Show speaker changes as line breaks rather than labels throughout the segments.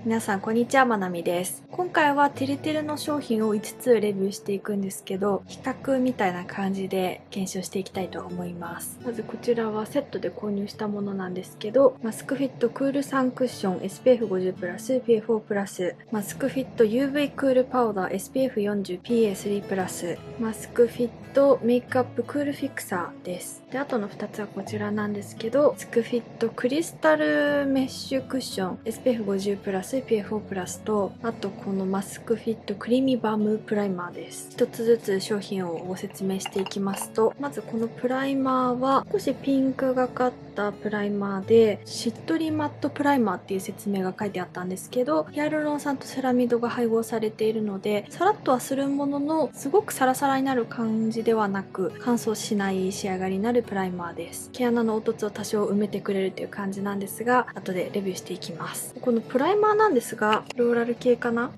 皆さんこんにちは、まなみです。今回はてるてるの商品を5つレビューしていくんですけど、比較みたいな感じで検証していきたいと思います。まずこちらはセットで購入したものなんですけど、マスクフィットクールサンクッション SPF50+、PA4+、マスクフィット UV クールパウダー SPF40、PA3+、マスクフィットメイクアップクールフィクサーです。で、あとの2つはこちらなんですけど、マスクフィットクリスタルメッシュクッション SPF50+、PA4+と、あとこのマスクフィットクリーミーバームプライマーです。一つずつ商品をご説明していきますと、まずこのプライマーは少しピンクがかったプライマーで、しっとりマットプライマーっていう説明が書いてあったんですけど、ヒアルロン酸とセラミドが配合されているので、さらっとはするものの、すごくサラサラになる感じではなく、乾燥しない仕上がりになるプライマーです。毛穴の凹凸を多少埋めてくれるという感じなんですが、後でレビューしていきます。このプライマーなんですが、フローラル系かな？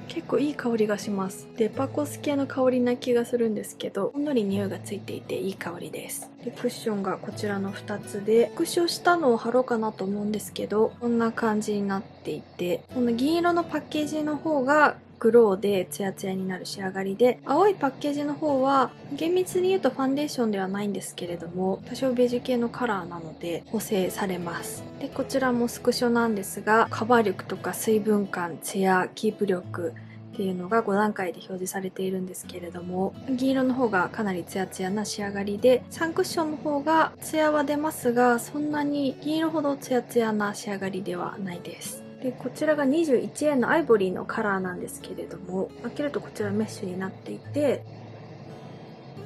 結構いい香りがします。デパコス系の香りな気がするんですけど、ほんのり匂いがついていていい香りです。で、クッションがこちらの2つで、復唱したのを貼ろうかなと思うんですけど、こんな感じになっていて、この銀色のパッケージの方がグローでツヤツヤになる仕上がりで、青いパッケージの方は厳密に言うとファンデーションではないんですけれども、多少ベージュ系のカラーなので補正されます。で、こちらもスクショなんですが、カバー力とか水分感、ツヤ、キープ力っていうのが5段階で表示されているんですけれども、銀色の方がかなりツヤツヤな仕上がりで、サンクッションの方がツヤは出ますが、そんなに銀色ほどツヤツヤな仕上がりではないです。で、こちらが21円のアイボリーのカラーなんですけれども、開けるとこちらメッシュになっていて、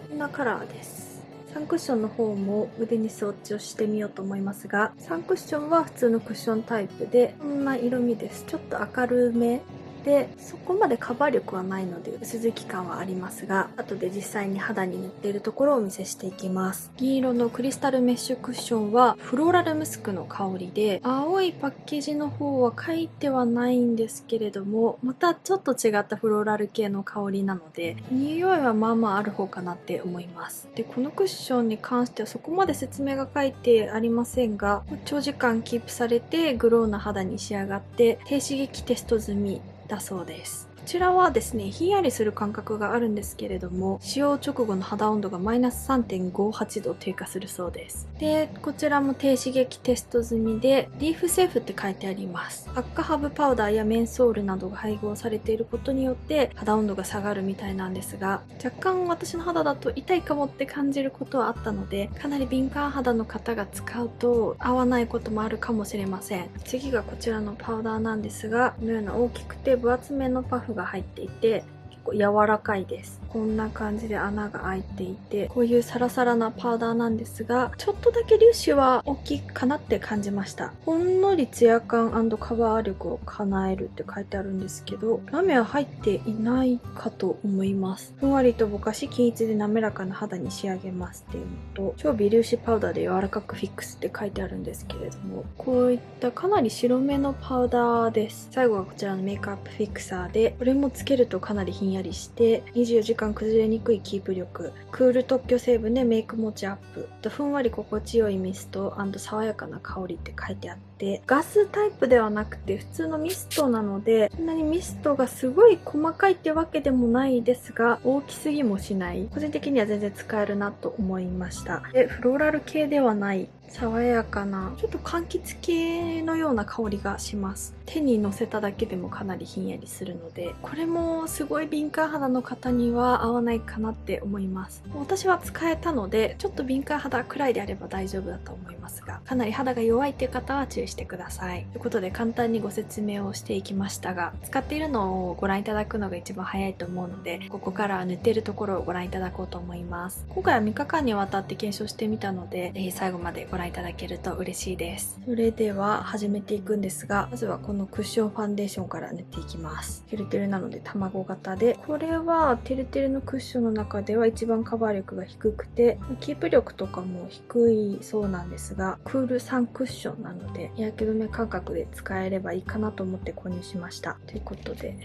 こんなカラーです。サンクッションの方も腕にスウォッチをしてみようと思いますが、サンクッションは普通のクッションタイプで、こんな色味です。ちょっと明るめで、そこまでカバー力はないので薄付き感はありますが、後で実際に肌に塗っているところをお見せしていきます。銀色のクリスタルメッシュクッションはフローラルムスクの香りで、青いパッケージの方は書いてはないんですけれども、またちょっと違ったフローラル系の香りなので、匂いはまあまあある方かなって思います。で、このクッションに関してはそこまで説明が書いてありませんが、長時間キープされてグローな肌に仕上がって低刺激テスト済みだそうです。こちらはですね、ひんやりする感覚があるんですけれども、使用直後の肌温度がマイナス 3.58 度低下するそうです。で、こちらも低刺激テスト済みで、リーフセーフって書いてあります。ハッカハブパウダーやメンソールなどが配合されていることによって肌温度が下がるみたいなんですが、若干私の肌だと痛いかもって感じることはあったので、かなり敏感肌の方が使うと合わないこともあるかもしれません。次がこちらのパウダーなんですが、このような大きくて分厚めのパフが入っていて、結構柔らかいです。こんな感じで穴が開いていて、こういうサラサラなパウダーなんですが、ちょっとだけ粒子は大きいかなって感じました。ほんのりツヤ感&カバー力を叶えるって書いてあるんですけど、ラメは入っていないかと思います。ふんわりとぼかし均一で滑らかな肌に仕上げますっていうのと、超微粒子パウダーで柔らかくフィックスって書いてあるんですけれども、こういったかなり白めのパウダーです。最後はこちらのメイクアップフィクサーで、これもつけるとかなりひんやりして、24時間崩れにくいキープ力、クール特許成分でメイク持ちアップ、ふんわり心地よいミスト&爽やかな香りって書いてあって、ガスタイプではなくて普通のミストなので、そんなにミストがすごい細かいってわけでもないですが、大きすぎもしない。個人的には全然使えるなと思いました。で、フローラル系ではない。爽やかな、ちょっと柑橘系のような香りがします。手にのせただけでもかなりひんやりするので、これもすごい敏感肌の方には合わないかなって思います。私は使えたので、ちょっと敏感肌くらいであれば大丈夫だと思いますが、かなり肌が弱いっていう方は注意してください。ということで簡単にご説明をしていきましたが、使っているのをご覧いただくのが一番早いと思うので、ここからは塗っているところをご覧いただこうと思います。今回は3日間にわたって検証してみたので、ぜひ最後までご覧いただけると嬉しいです。それでは始めていくんですが、まずはこのクッションファンデーションから塗っていきます。てるてるなので卵型で、これはてるてるのクッションの中では一番カバー力が低くて、キープ力とかも低いそうなんですが、クールサンクッションなので、日焼け止め感覚で使えればいいかなと思って購入しました。ということで、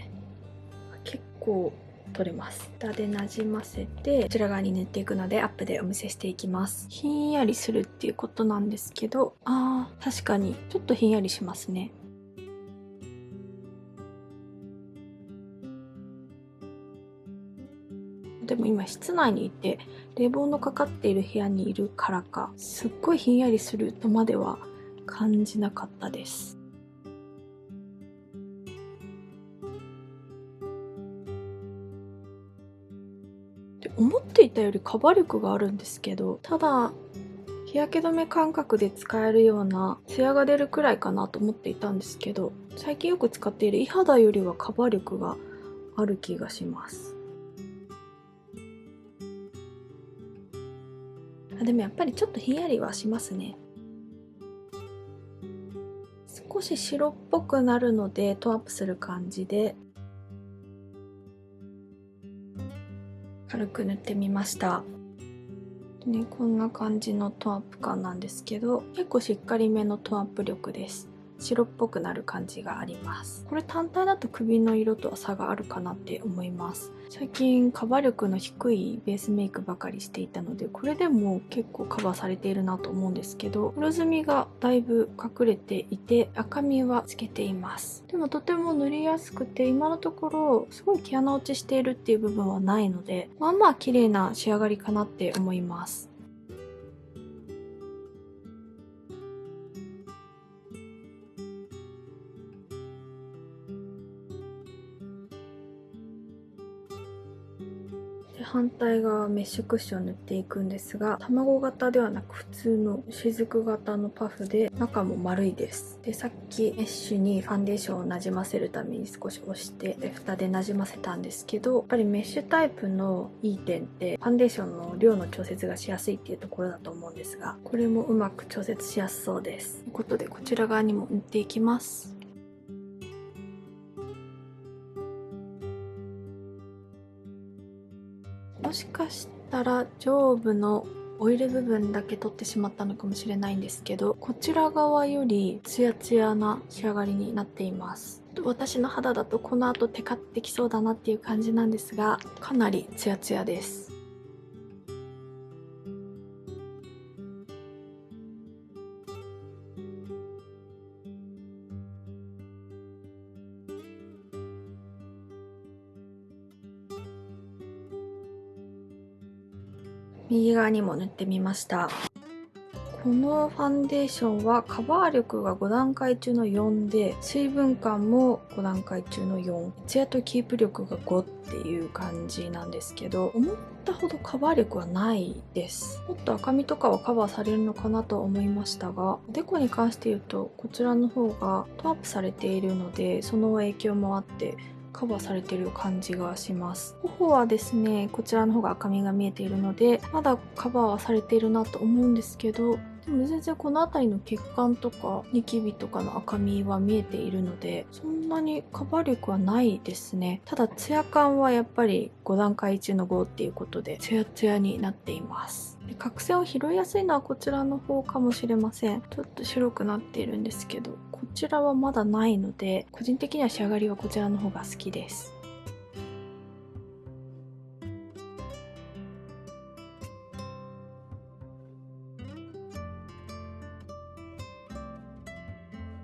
結構取れます。下でなじませて、こちら側に塗っていくのでアップでお見せしていきます。ひんやりするっていうことなんですけど、確かにちょっとひんやりしますね。でも今室内にいて冷房のかかっている部屋にいるからかすっごいひんやりするとまでは感じなかったです。で思っていたよりカバー力があるんですけど、ただ日焼け止め感覚で使えるようなツヤが出るくらいかなと思っていたんですけど、最近よく使っているイ肌よりはカバー力がある気がします。でもやっぱりちょっとひんやりはしますね。少し白っぽくなるのでトーンアップする感じで軽く塗ってみました。ね、こんな感じのトーンアップ感なんですけど、結構しっかりめのトーンアップ力です。白っぽくなる感じがあります。これ単体だと首の色とは差があるかなって思います。最近カバー力の低いベースメイクばかりしていたので、これでも結構カバーされているなと思うんですけど、黒ずみがだいぶ隠れていて赤みはつけています。でもとても塗りやすくて、今のところすごい毛穴落ちしているっていう部分はないので、まあまあ綺麗な仕上がりかなって思います。反対側メッシュクッションを塗っていくんですが、卵型ではなく普通の雫型のパフで中も丸いです。で、さっきメッシュにファンデーションをなじませるために少し押して蓋でなじませたんですけど、やっぱりメッシュタイプのいい点ってファンデーションの量の調節がしやすいっていうところだと思うんですが、これもうまく調節しやすそうです。ということでこちら側にも塗っていきます。もしかしたら上部のオイル部分だけ取ってしまったのかもしれないんですけど、こちら側よりツヤツヤな仕上がりになっています。私の肌だとこの後テカってきそうだなっていう感じなんですが、かなりツヤツヤです。右側にも塗ってみました。このファンデーションはカバー力が5段階中の4で、水分感も5段階中の4、ツヤとキープ力が5っていう感じなんですけど、思ったほどカバー力はないです。もっと赤みとかはカバーされるのかなと思いましたが、おでこに関して言うとこちらの方がトーンアップされているので、その影響もあってカバーされている感じがします。頬はですね、こちらの方が赤みが見えているので、まだカバーはされているなと思うんですけど、でも全然この辺りの血管とかニキビとかの赤みは見えているので、そんなにカバー力はないですね。ただツヤ感はやっぱり5段階中の5っていうことでツヤツヤになっています。で、角栓を拾いやすいのはこちらの方かもしれません。ちょっと白くなっているんですけど、こちらはまだないので、個人的には仕上がりはこちらの方が好きです。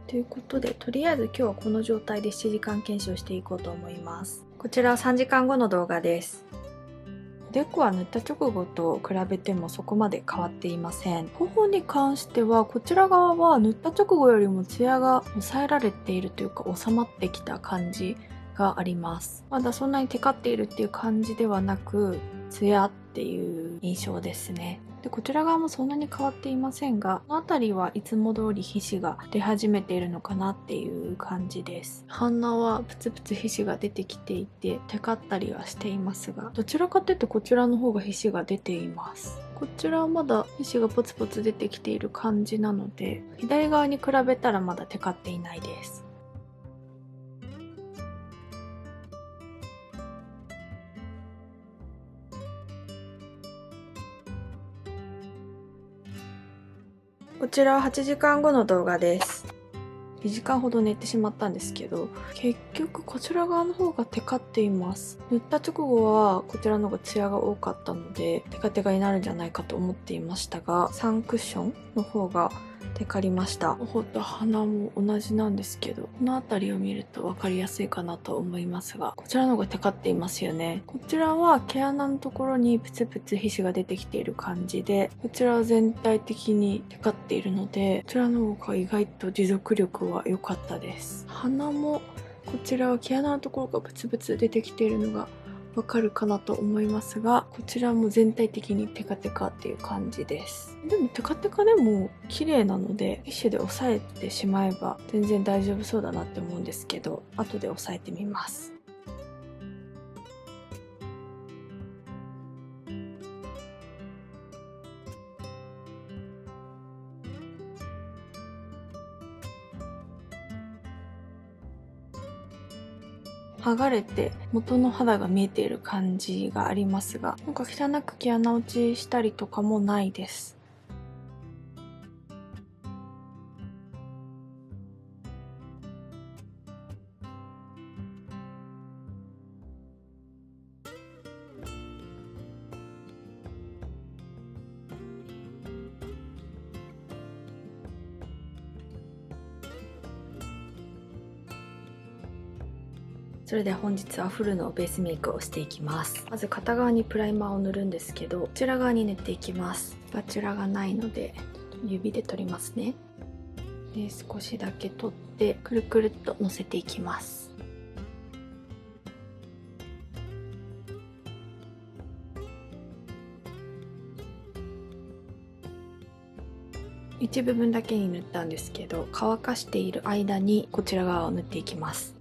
ということで、とりあえず今日はこの状態で7時間検証していこうと思います。こちらは3時間後の動画です。おでこは塗った直後と比べてもそこまで変わっていません。頬に関してはこちら側は塗った直後よりもツヤが抑えられているというか収まってきた感じがあります。まだそんなにテカっているっていう感じではなく、ツヤっていう印象ですね。で、こちら側もそんなに変わっていませんが、この辺りはいつも通り皮脂が出始めているのかなっていう感じです。鼻はプツプツ皮脂が出てきていて、テカったりはしていますが、どちらかというとこちらの方が皮脂が出ています。こちらはまだ皮脂がポツポツ出てきている感じなので、左側に比べたらまだテカっていないです。こちらは8時間後の動画です。2時間ほど寝てしまったんですけど、結局こちら側の方がテカっています。塗った直後はこちらの方がツヤが多かったのでテカテカになるんじゃないかと思っていましたが、サンクッションの方がテカりました。頬と鼻も同じなんですけど、この辺りを見ると分かりやすいかなと思いますが、こちらの方がテカっていますよね。こちらは毛穴のところにプツプツ皮脂が出てきている感じで、こちらは全体的にテカっているので、こちらの方が意外と持続力は良かったです。鼻もこちらは毛穴のところがプツプツ出てきているのがわかるかなと思いますが、こちらも全体的にテカテカっていう感じです。でもテカテカでも綺麗なので、ティッシュで押さえてしまえば全然大丈夫そうだなって思うんですけど、後で押さえてみます。剥がれて元の肌が見えている感じがありますが、なんか汚く毛穴落ちしたりとかもないです。それでは本日はフルのベースメイクをしていきます。まず片側にプライマーを塗るんですけど、こちら側に塗っていきます。スパチュラがないので指で取りますね。で、少しだけ取ってくるくるっとのせていきます。一部分だけに塗ったんですけど、乾かしている間にこちら側を塗っていきます。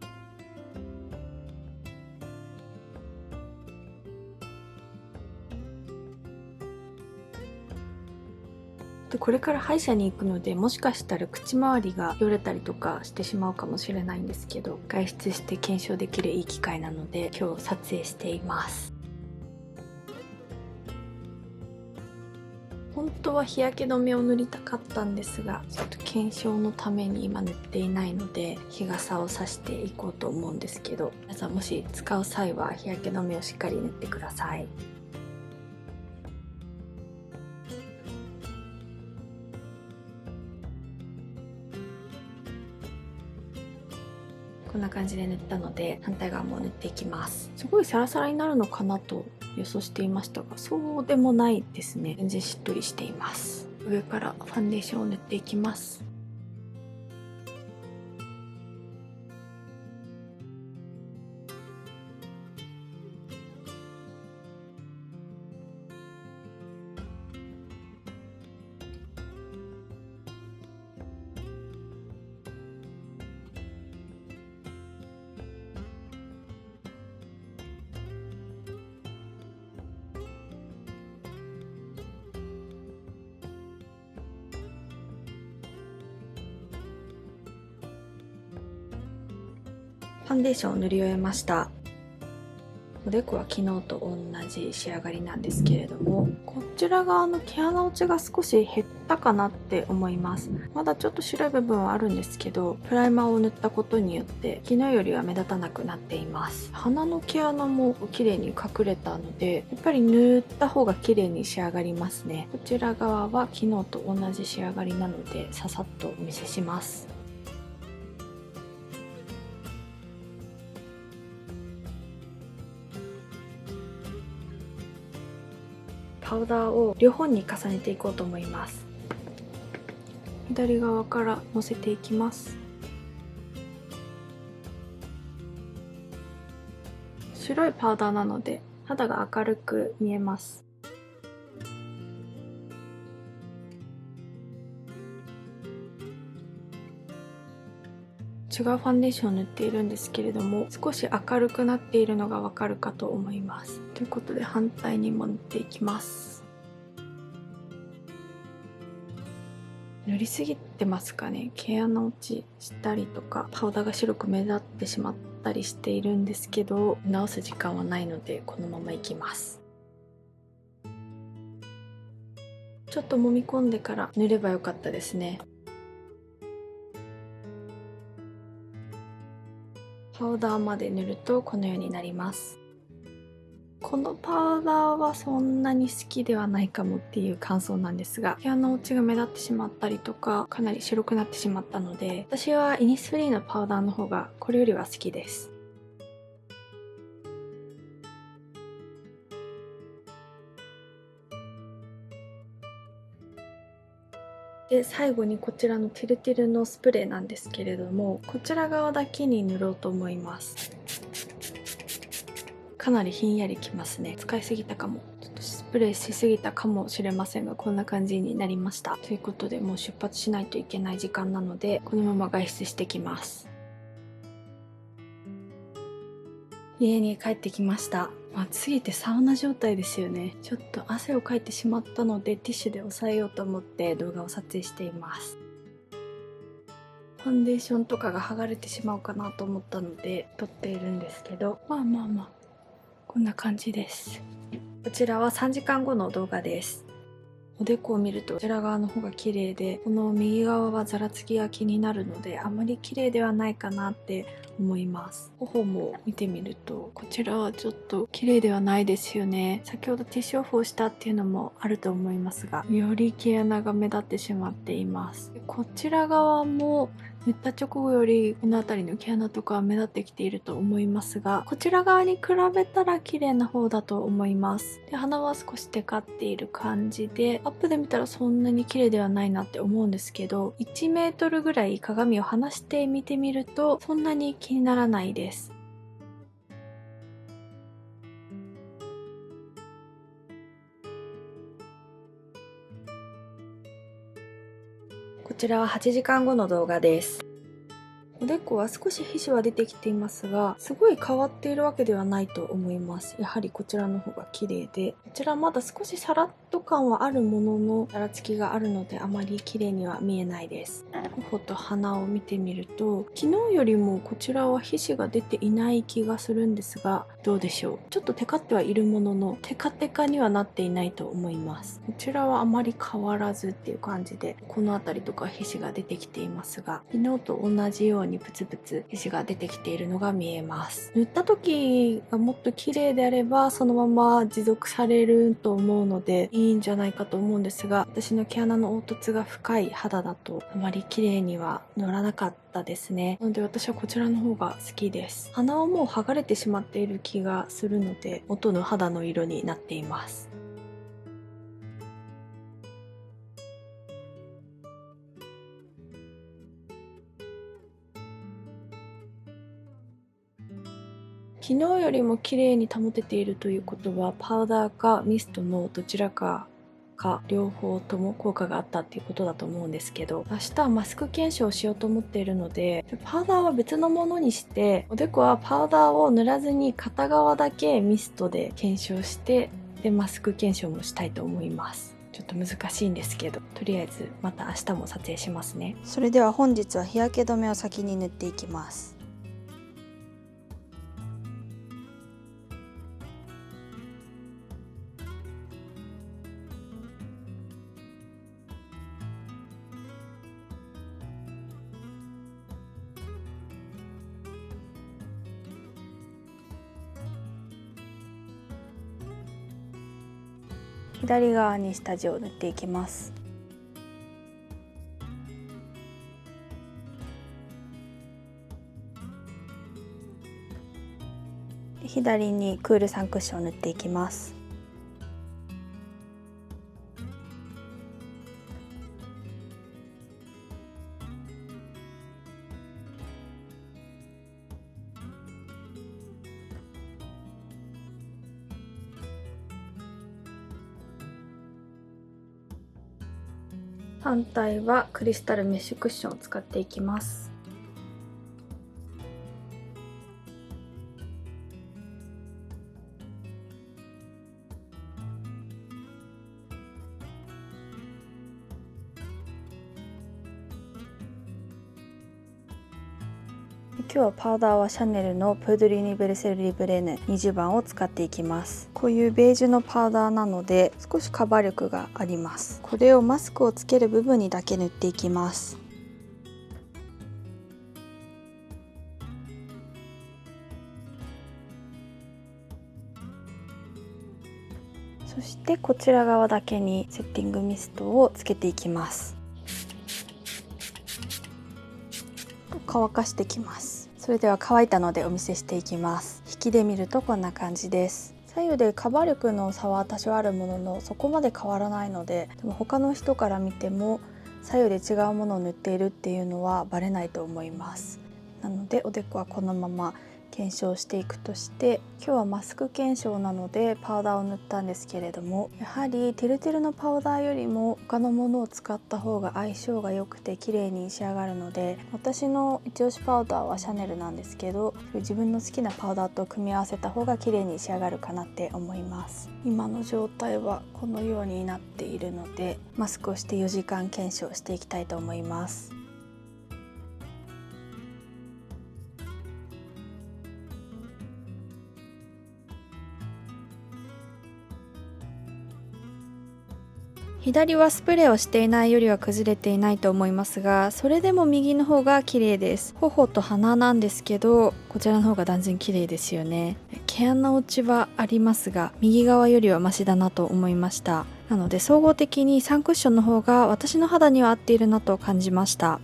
これから歯医者に行くので、もしかしたら口周りがよれたりとかしてしまうかもしれないんですけど、外出して検証できるいい機会なので今日撮影しています。本当は日焼け止めを塗りたかったんですが、ちょっと検証のために今塗っていないので日傘をさしていこうと思うんですけど、皆さんもし使う際は日焼け止めをしっかり塗ってください。こんな感じで塗ったので、反対側も塗っていきます。すごいサラサラになるのかなと予想していましたが、そうでもないですね。全然しっとりしています。上からファンデーションを塗っていきます。ファンデーションを塗り終えました。おでこは昨日と同じ仕上がりなんですけれども、こちら側の毛穴落ちが少し減ったかなって思います。まだちょっと白い部分はあるんですけど、プライマーを塗ったことによって昨日よりは目立たなくなっています。鼻の毛穴も綺麗に隠れたので、やっぱり塗った方が綺麗に仕上がりますね。こちら側は昨日と同じ仕上がりなので、ささっとお見せします。パウダーを両方に重ねていこうと思います。左側からのせていきます。白いパウダーなので肌が明るく見えます。違うファンデーションを塗っているんですけれども、少し明るくなっているのがわかるかと思います。ということで反対にも塗っていきます。塗りすぎてますかね。毛穴落ちしたりとか、パウダーが白く目立ってしまったりしているんですけど、直す時間はないのでこのままいきます。ちょっと揉み込んでから塗ればよかったですね。パウダーまで塗るとこのようになります。このパウダーはそんなに好きではないかもっていう感想なんですが、毛穴落ちが目立ってしまったりとか、かなり白くなってしまったので、私はイニスフリーのパウダーの方がこれよりは好きです。で、最後にこちらのティルティルのスプレーなんですけれども、こちら側だけに塗ろうと思います。かなりひんやりきますね。使いすぎたかも。ちょっとスプレーしすぎたかもしれませんが、こんな感じになりました。ということで、もう出発しないといけない時間なので、このまま外出してきます。家に帰ってきました。暑すぎてサウナ状態ですよね。ちょっと汗をかいてしまったのでティッシュで抑えようと思って動画を撮影しています。ファンデーションとかが剥がれてしまうかなと思ったので撮っているんですけど、まあこんな感じです。こちらは3時間後の動画です。おでこを見るとこちら側の方が綺麗で、この右側はざらつきが気になるのであまり綺麗ではないかなって思います。頬も見てみるとこちらはちょっと綺麗ではないですよね。先ほどティッシュオフをしたっていうのもあると思いますが、より毛穴が目立ってしまっています。こちら側も塗った直後よりこの辺りの毛穴とか目立ってきていると思いますが、こちら側に比べたら綺麗な方だと思います。で、鼻は少しテカっている感じで、アップで見たらそんなに綺麗ではないなって思うんですけど、1メートルぐらい鏡を離して見てみるとそんなに気にならないです。こちらは8時間後の動画です。おでこは少し皮脂は出てきていますが、すごい変わっているわけではないと思います。やはりこちらの方が綺麗で、こちらまだ少しサラッと感はあるものの、ざらつきがあるのであまり綺麗には見えないです。頬と鼻を見てみると、昨日よりもこちらは皮脂が出ていない気がするんですが、どうでしょう。ちょっとテカってはいるものの、テカテカにはなっていないと思います。こちらはあまり変わらずっていう感じで、この辺りとか皮脂が出てきていますが、昨日と同じようにプツプツ皮脂が出てきているのが見えます。塗った時がもっと綺麗であればそのまま持続されると思うのでいいんじゃないかと思うんですが、私の毛穴の凹凸が深い肌だとあまり綺麗には乗らなかったですね。なので私はこちらの方が好きです。鼻はもう剥がれてしまっている気がするので元の肌の色になっています。昨日よりも綺麗に保てているということはパウダーかミストのどちらか両方とも効果があったっていうことだと思うんですけど、明日はマスク検証をしようと思っているのでパウダーは別のものにして、おでこはパウダーを塗らずに片側だけミストで検証して、でマスク検証もしたいと思います。ちょっと難しいんですけど、とりあえずまた明日も撮影しますね。
それでは本日は日焼け止めを先に塗っていきます。左側に下地を塗っていきます。左にクールサンクッションを塗っていきます。
反対はクリスタルメッシュクッションを使っていきます。
今日はパウダーはシャネルのプードゥリュニベルセルリブレーヌ20番を使っていきます。こういうベージュのパウダーなので少しカバー力があります。これをマスクをつける部分にだけ塗っていきます。そしてこちら側だけにセッティングミストをつけていきます。乾かしてきます。それでは乾いたのでお見せしていきます。引きで見るとこんな感じです。左右でカバー力の差は多少あるものの、そこまで変わらないので、でも他の人から見ても左右で違うものを塗っているっていうのはバレないと思います。なのでおでこはこのまま検証していくとして、今日はマスク検証なのでパウダーを塗ったんですけれども、やはりてるてるのパウダーよりも他のものを使った方が相性が良くて綺麗に仕上がるので、私の一押しパウダーはシャネルなんですけど、自分の好きなパウダーと組み合わせた方が綺麗に仕上がるかなって思います。今の状態はこのようになっているので、マスクをして4時間検証していきたいと思います。左はスプレーをしていないよりは崩れていないと思いますが、それでも右の方が綺麗です。頬と鼻なんですけど、こちらの方が断然綺麗ですよね。毛穴落ちはありますが、右側よりはマシだなと思いました。なので総合的にサンクッションの方が私の肌には合っているなと感じました。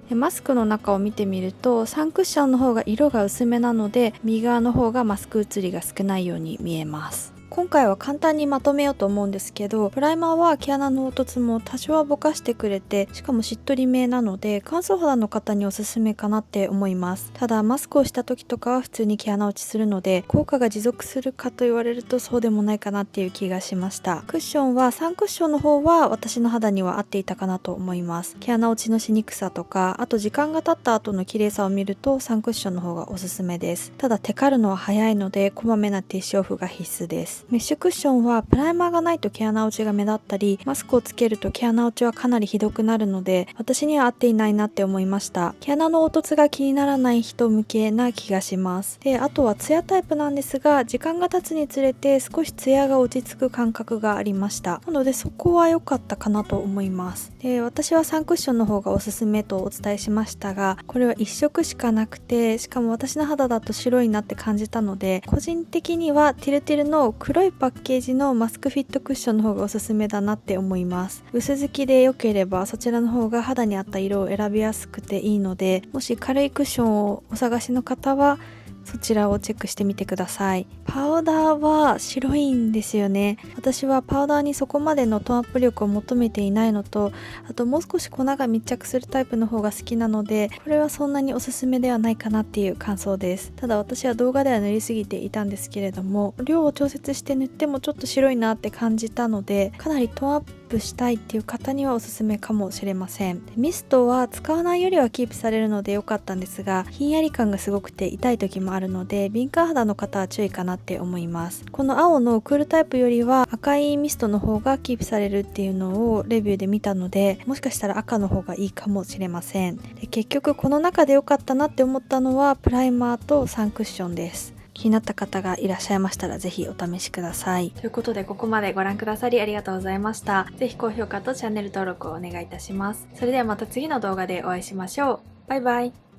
マスクの中を見てみると、サンクッションの方が色が薄めなので、右側の方がマスク写りが少ないように見えます。今回は簡単にまとめようと思うんですけど、プライマーは毛穴の凹凸も多少はぼかしてくれて、しかもしっとりめなので乾燥肌の方におすすめかなって思います。ただマスクをした時とかは普通に毛穴落ちするので、効果が持続するかと言われるとそうでもないかなっていう気がしました。クッションはサンクッションの方は私の肌には合っていたかなと思います。毛穴落ちのしにくさとか、あと時間が経った後の綺麗さを見るとサンクッションの方がおすすめです。ただテカるのは早いので、こまめなティッシュオフが必須です。メッシュクッションはプライマーがないと毛穴落ちが目立ったり、マスクをつけると毛穴落ちはかなりひどくなるので、私には合っていないなって思いました。毛穴の凹凸が気にならない人向けな気がします。で、あとはツヤタイプなんですが、時間が経つにつれて少しツヤが落ち着く感覚がありました。なのでそこは良かったかなと思います。で、私はサンクッションの方がおすすめとお伝えしましたが、これは1色しかなくて、しかも私の肌だと白いなって感じたので、個人的にはティルティルの黒いパッケージのマスクフィットクッションの方がおすすめだなって思います。薄付きで良ければそちらの方が肌に合った色を選びやすくていいので、もし軽いクッションをお探しの方はそちらをチェックしてみてください。パウダーは白いんですよね。私はパウダーにそこまでのトーンアップ力を求めていないのと、あともう少し粉が密着するタイプの方が好きなので、これはそんなにおすすめではないかなっていう感想です。ただ私は動画では塗りすぎていたんですけれども、量を調節して塗ってもちょっと白いなって感じたので、かなりトーンアップしたいっていう方にはおすすめかもしれません。ミストは使わないよりはキープされるので良かったんですが、ひんやり感がすごくて痛い時もあるので、敏感肌の方は注意かなって思います。この青のクールタイプよりは赤いミストの方がキープされるっていうのをレビューで見たので、もしかしたら赤の方がいいかもしれません。で、結局この中で良かったなって思ったのはプライマーとサンクッションです。気になった方がいらっしゃいましたらぜひお試しください。
ということでここまでご覧くださりありがとうございました。ぜひ高評価とチャンネル登録をお願いいたします。それではまた次の動画でお会いしましょう。バイバイ。